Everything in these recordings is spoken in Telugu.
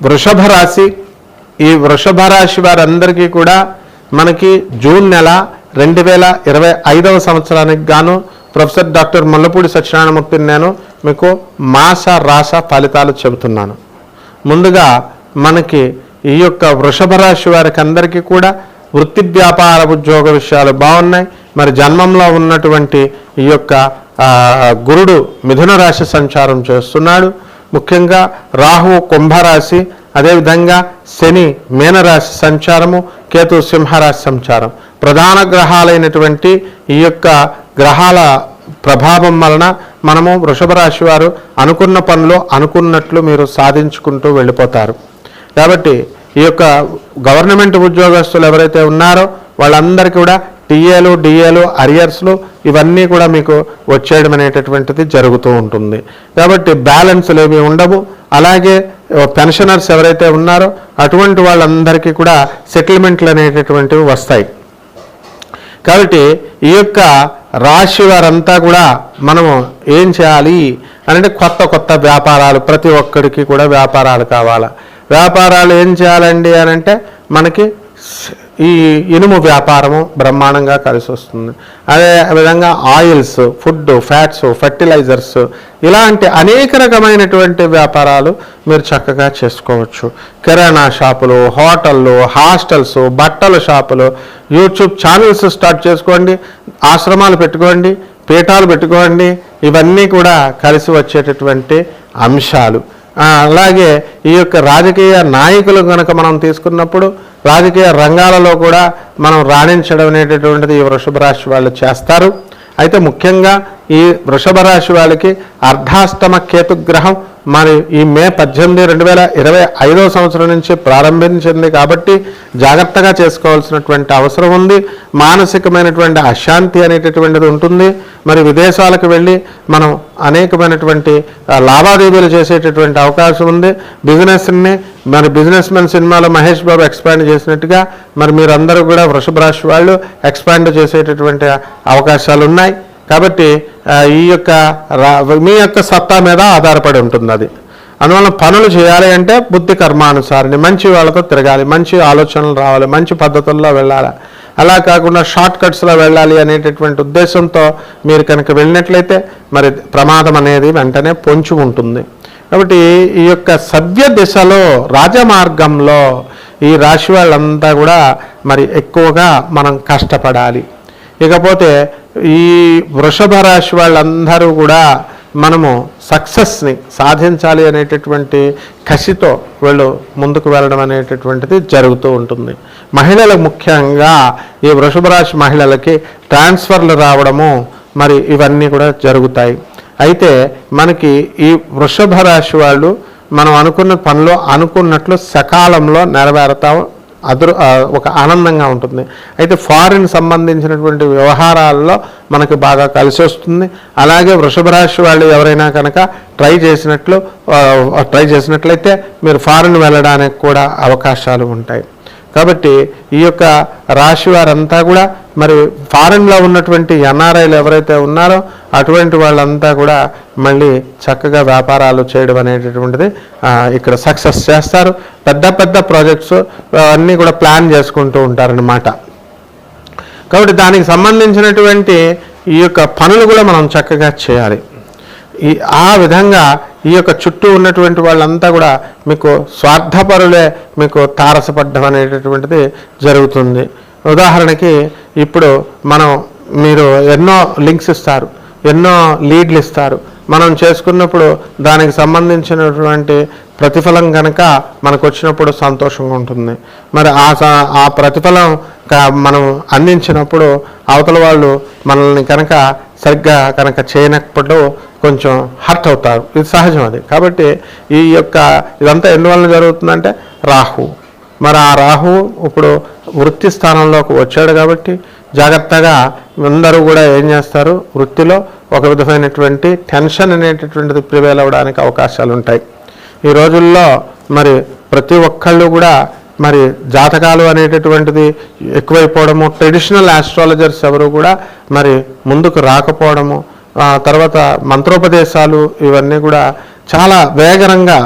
వృషభ రాశి, ఈ వృషభ రాశి వారందరికీ కూడా మనకి జూన్ నెల 2025వ సంవత్సరానికి గాను ప్రొఫెసర్ డాక్టర్ ముల్లపూడి సత్యనారాయణమూర్తిని నేను మీకు మాస రాశ ఫలితాలు చెబుతున్నాను. ముందుగా మనకి ఈ యొక్క వృషభ రాశి వారికి అందరికీ కూడా వృత్తి వ్యాపార ఉద్యోగ విషయాలు బాగున్నాయి. మరి జన్మంలో ఉన్నటువంటి ఈ యొక్క గురుడు మిథున రాశి సంచారం చేస్తున్నాడు. ముఖ్యంగా రాహువు కుంభరాశి, అదేవిధంగా శని మీనరాశి సంచారము, కేతు సింహరాశి సంచారం. ప్రధాన గ్రహాలైనటువంటి ఈ యొక్క గ్రహాల ప్రభావం వలన మనము వృషభ రాశి వారు అనుకున్న పనులు అనుకున్నట్లు మీరు సాధించుకుంటూ వెళ్ళిపోతారు. కాబట్టి ఈ యొక్క గవర్నమెంట్ ఉద్యోగస్తులు ఎవరైతే ఉన్నారో వాళ్ళందరికీ కూడా టీఏలు, డిఏలు, అరియర్స్లు ఇవన్నీ కూడా మీకు వచ్చేయడం అనేటటువంటిది జరుగుతూ ఉంటుంది. కాబట్టి బ్యాలెన్స్లు ఏమి ఉండవు. అలాగే పెన్షనర్స్ ఎవరైతే ఉన్నారో అటువంటి వాళ్ళందరికీ కూడా సెటిల్మెంట్లు అనేటటువంటివి వస్తాయి. కాబట్టి ఈ యొక్క రాశి వారంతా కూడా మనము ఏం చేయాలి అంటే కొత్త కొత్త వ్యాపారాలు, ప్రతి ఒక్కరికి కూడా వ్యాపారాలు కావాలా. వ్యాపారాలు ఏం చేయాలండి అని అంటే మనకి ఈ ఇనుము వ్యాపారము బ్రహ్మాండంగా కలిసి వస్తుంది. అదే విధంగా ఆయిల్స్, ఫుడ్, ఫ్యాట్స్, ఫర్టిలైజర్స్ ఇలాంటి అనేక రకమైనటువంటి వ్యాపారాలు మీరు చక్కగా చేసుకోవచ్చు. కిరాణా షాపులు, హోటళ్ళు, హాస్టల్స్, బట్టల షాపులు, యూట్యూబ్ ఛానల్స్ స్టార్ట్ చేసుకోండి, ఆశ్రమాలు పెట్టుకోండి, పీఠాలు పెట్టుకోండి. ఇవన్నీ కూడా కలిసి వచ్చేటటువంటి అంశాలు. అలాగే ఈ యొక్క రాజకీయ నాయకులు కనుక మనం తీసుకున్నప్పుడు రాజకీయ రంగాలలో కూడా మనం రాణించడం అనేటటువంటిది ఈ వృషభ రాశి వాళ్ళు చేస్తారు. అయితే ముఖ్యంగా ఈ వృషభ రాశి వాళ్ళకి అర్ధాష్టమ కేతుగ్రహం మరి ఈ మే 18, 2025వ సంవత్సరం నుంచి ప్రారంభించింది. కాబట్టి జాగ్రత్తగా చేసుకోవాల్సినటువంటి అవసరం ఉంది. మానసికమైనటువంటి అశాంతి అనేటటువంటిది ఉంటుంది. మరి విదేశాలకు వెళ్ళి మనం అనేకమైనటువంటి లావాదేవీలు చేసేటటువంటి అవకాశం ఉంది. బిజినెస్ని మరి బిజినెస్ మెన్ సినిమాలో మహేష్ బాబు ఎక్స్పాండ్ చేసినట్టుగా మరి మీరందరూ కూడా వృషభ రాశి వాళ్ళు ఎక్స్పాండ్ చేసేటటువంటి అవకాశాలు ఉన్నాయి. కాబట్టి ఈ యొక్క మీ యొక్క సత్తా మీద ఆధారపడి ఉంటుంది అది. అందువల్ల పనులు చేయాలి అంటే బుద్ధి కర్మానుసారిని మంచి వాళ్ళతో తిరగాలి, మంచి ఆలోచనలు రావాలి, మంచి పద్ధతుల్లో వెళ్ళాలి. అలా కాకుండా షార్ట్ కట్స్లో వెళ్ళాలి అనేటటువంటి ఉద్దేశంతో మీరు కనుక వెళ్ళినట్లయితే మరి ప్రమాదం అనేది వెంటనే పొంచి ఉంటుంది. కాబట్టి ఈ యొక్క సవ్య దిశలో రాజమార్గంలో ఈ రాశి వాళ్ళంతా కూడా మరి ఎక్కువగా మనం కష్టపడాలి. ఇకపోతే ఈ వృషభ రాశి వాళ్ళందరూ కూడా మనము సక్సెస్ని సాధించాలి అనేటటువంటి కసితో వీళ్ళు ముందుకు వెళ్ళడం అనేటటువంటిది జరుగుతూ ఉంటుంది. మహిళలకు ముఖ్యంగా ఈ వృషభ రాశి మహిళలకి ట్రాన్స్ఫర్లు రావడము మరి ఇవన్నీ కూడా జరుగుతాయి. అయితే మనకి ఈ వృషభ రాశి వాళ్ళు మనం అనుకున్న పనులు అనుకున్నట్లు సకాలంలో నెరవేరుతాం, ఒక ఆనందంగా ఉంటుంది. అయితే ఫారిన్ సంబంధించినటువంటి వ్యవహారాల్లో మనకి బాగా కలిసి వస్తుంది. అలాగే వృషభ రాశి వాళ్ళు ఎవరైనా కనుక ట్రై చేసినట్లయితే మీరు ఫారిన్ వెళ్ళడానికి కూడా అవకాశాలు ఉంటాయి. కాబట్టి ఈ యొక్క రాశి వారంతా కూడా మరి ఫారిన్లో ఉన్నటువంటి ఎన్ఆర్ఐలు ఎవరైతే ఉన్నారో అటువంటి వాళ్ళంతా కూడా మళ్ళీ చక్కగా వ్యాపారాలు చేయడం అనేటటువంటిది ఇక్కడ సక్సెస్ చేస్తారు. పెద్ద పెద్ద ప్రాజెక్ట్స్ అన్నీ కూడా ప్లాన్ చేసుకుంటూ ఉంటారన్నమాట. కాబట్టి దానికి సంబంధించినటువంటి ఈ యొక్క పనులు కూడా మనం చక్కగా చేయాలి. ఆ విధంగా ఈ యొక్క చుట్టూ ఉన్నటువంటి వాళ్ళంతా కూడా మీకు స్వార్థపరులే మీకు తారసపడ్డం అనేటటువంటిది జరుగుతుంది. ఉదాహరణకి ఇప్పుడు మీరు ఎన్నో లింక్స్ ఇస్తారు, ఎన్నో లీడ్లు ఇస్తారు. మనం చేసుకున్నప్పుడు దానికి సంబంధించినటువంటి ప్రతిఫలం కనుక మనకు వచ్చినప్పుడు సంతోషంగా ఉంటుంది. మరి ఆ ప్రతిఫలం మనం అందించినప్పుడు అవతల వాళ్ళు మనల్ని కనుక సరిగ్గా కనుక చేయనప్పుడు కొంచెం హర్ట్ అవుతారు. ఇది సహజం అది. కాబట్టి ఈ యొక్క ఇదంతా ఎందువలన జరుగుతుందంటే రాహు. మరి ఆ రాహు ఇప్పుడు వృత్తి స్థానంలోకి వచ్చాడు. కాబట్టి జాగ్రత్తగా అందరూ కూడా ఏం చేస్తారు, వృత్తిలో ఒక విధమైనటువంటి టెన్షన్ అనేటటువంటిది ప్రివేల్ అవ్వడానికి అవకాశాలు ఉంటాయి. ఈ రోజుల్లో మరి ప్రతి ఒక్కళ్ళు కూడా మరి జాతకాలు అనేటటువంటిది ఎక్కువైపోవడము, ట్రెడిషనల్ ఆస్ట్రాలజర్స్ ఎవరు కూడా మరి ముందుకు రాకపోవడము, తర్వాత మంత్రోపదేశాలు ఇవన్నీ కూడా చాలా వేగరంగా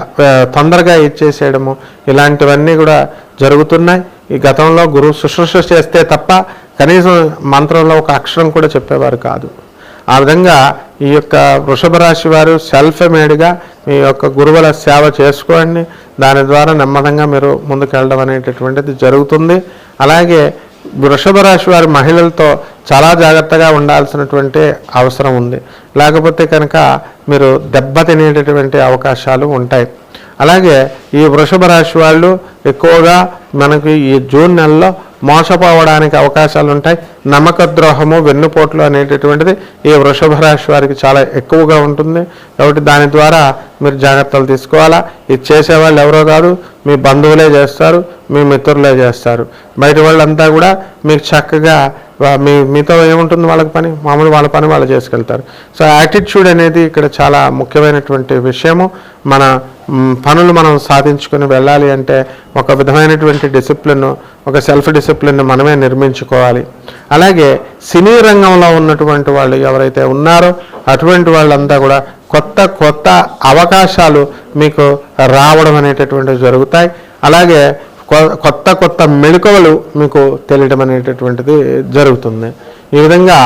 తొందరగా ఇచ్చేసేయడము ఇలాంటివన్నీ కూడా జరుగుతున్నాయి. ఈ గతంలో గురువు శుశ్రూష చేస్తే తప్ప కనీసం మంత్రంలో ఒక అక్షరం కూడా చెప్పేవారు కాదు. ఆ విధంగా ఈ యొక్క వృషభ రాశి వారు సెల్ఫ్ మేడ్గా మీ యొక్క గురువుల సేవ చేసుకోండి. దాని ద్వారా నెమ్మదంగా మీరు ముందుకెళ్ళడం అనేటటువంటిది జరుగుతుంది. అలాగే వృషభ రాశి వారి మహిళలతో చాలా జాగ్రత్తగా ఉండాల్సినటువంటి అవసరం ఉంది. లేకపోతే కనుక మీరు దెబ్బతినేటటువంటి అవకాశాలు ఉంటాయి. అలాగే ఈ వృషభ రాశి వాళ్ళు ఎక్కువగా మనకి ఈ జూన్ నెలలో మోసపోవడానికి అవకాశాలు ఉంటాయి. నమ్మక ద్రోహము, వెన్నుపోట్లు అనేటటువంటిది ఈ వృషభ రాశి వారికి చాలా ఎక్కువగా ఉంటుంది. కాబట్టి దాని ద్వారా మీరు జాగ్రత్తలు తీసుకోవాలా. ఇది చేసేవాళ్ళు ఎవరో కాదు, మీ బంధువులే చేస్తారు, మీ మిత్రులే చేస్తారు. బయట వాళ్ళంతా కూడా మీకు చక్కగా మీతో ఏముంటుంది వాళ్ళకి పని, మామూలు వాళ్ళ పని వాళ్ళు చేసుకెళ్తారు. సో యాటిట్యూడ్ అనేది ఇక్కడ చాలా ముఖ్యమైనటువంటి విషయము. మన పనులు మనం సాధించుకుని వెళ్ళాలి అంటే ఒక విధమైనటువంటి డిసిప్లిన్, ఒక సెల్ఫ్ డిసిప్లిన్ మనమే నిర్మించుకోవాలి. అలాగే సినీ రంగంలో ఉన్నటువంటి వాళ్ళు ఎవరైతే ఉన్నారో అటువంటి వాళ్ళంతా కూడా కొత్త అవకాశాలు మీకు రావడం అనేటటువంటివి జరుగుతాయి. అలాగే కొత్త మెళకువలు మీకు తెలియడం అనేటటువంటిది జరుగుతుంది. ఈ విధంగా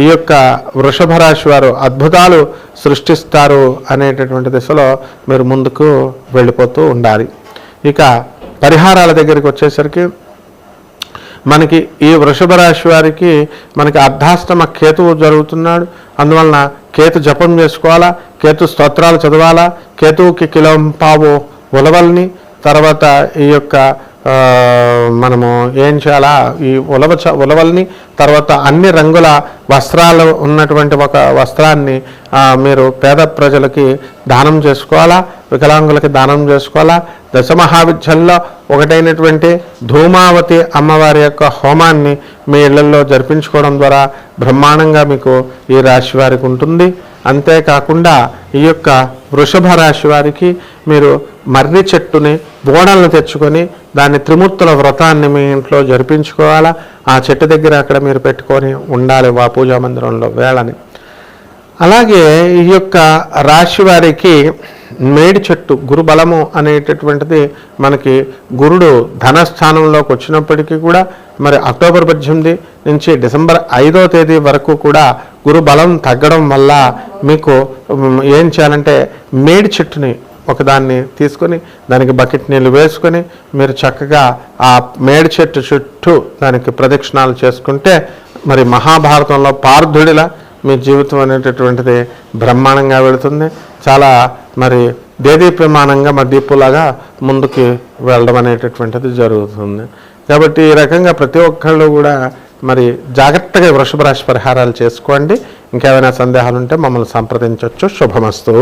ఈ యొక్క వృషభ రాశి వారు అద్భుతాలు సృష్టిస్తారు అనేటటువంటి దిశలో మీరు ముందుకు వెళ్ళిపోతూ ఉండాలి. ఇక పరిహారాల దగ్గరికి వచ్చేసరికి మనకి ఈ వృషభ రాశి వారికి మనకి అర్ధాష్టమ కేతువు జరుగుతున్నాడు. అందువలన కేతు జపం చేసుకోవాలా, కేతు స్తోత్రాలు చదవాలా, కేతువుకి కిలోంపావు ఉలవల్ని, తర్వాత ఈ యొక్క మనము ఏం చేయాలా, ఈ ఉలవల్ని, తర్వాత అన్ని రంగుల వస్త్రాలు ఉన్నటువంటి ఒక వస్త్రాన్ని మీరు పేద ప్రజలకి దానం చేసుకోవాలా, వికలాంగులకి దానం చేసుకోవాలా. దశమహావిద్యల్లో ఒకటైనటువంటి ధూమావతి అమ్మవారి యొక్క హోమాన్ని మీ ఇళ్లలో జరిపించుకోవడం ద్వారా బ్రహ్మాండంగా మీకు ఈ రాశి వారికి ఉంటుంది. అంతేకాకుండా ఈ యొక్క వృషభ రాశి వారికి మీరు మర్రి చెట్టుని బోడలను తెచ్చుకొని దాన్ని త్రిమూర్తుల వ్రతాన్ని మీ ఇంట్లో జరిపించుకోవాలా. ఆ చెట్టు దగ్గర అక్కడ మీరు పెట్టుకొని ఉండాలి పూజా మందిరంలో వేళని. అలాగే ఈ యొక్క రాశి వారికి మేడి చెట్టు, గురు బలము అనేటటువంటిది మనకి గురుడు ధనస్థానంలోకి వచ్చినప్పటికీ కూడా మరి అక్టోబర్ 18 నుంచి డిసెంబర్ 5వ తేదీ వరకు కూడా గురు బలం తగ్గడం వల్ల మీకు ఏం చేయాలంటే మేడి చెట్టుని ఒకదాన్ని తీసుకొని దానికి బకెట్ నీళ్ళు వేసుకొని మీరు చక్కగా ఆ మేడి చెట్టు చుట్టూ దానికి ప్రదక్షిణాలు చేసుకుంటే మరి మహాభారతంలో పార్థుడిలా మీ జీవితం అనేటటువంటిది బ్రహ్మాండంగా వెళుతుంది. చాలా మరి దేదీప్యమానంగా దీపులాగా ముందుకు వెళ్ళడం అనేటటువంటిది జరుగుతుంది. కాబట్టి ఈ రకంగా ప్రతి ఒక్కళ్ళు కూడా మరి జాగ్రత్తగా వృషభ రాశి పరిహారాలు చేసుకోండి. ఇంకేమైనా సందేహాలు ఉంటే మమ్మల్ని సంప్రదించవచ్చు. శుభమస్తు.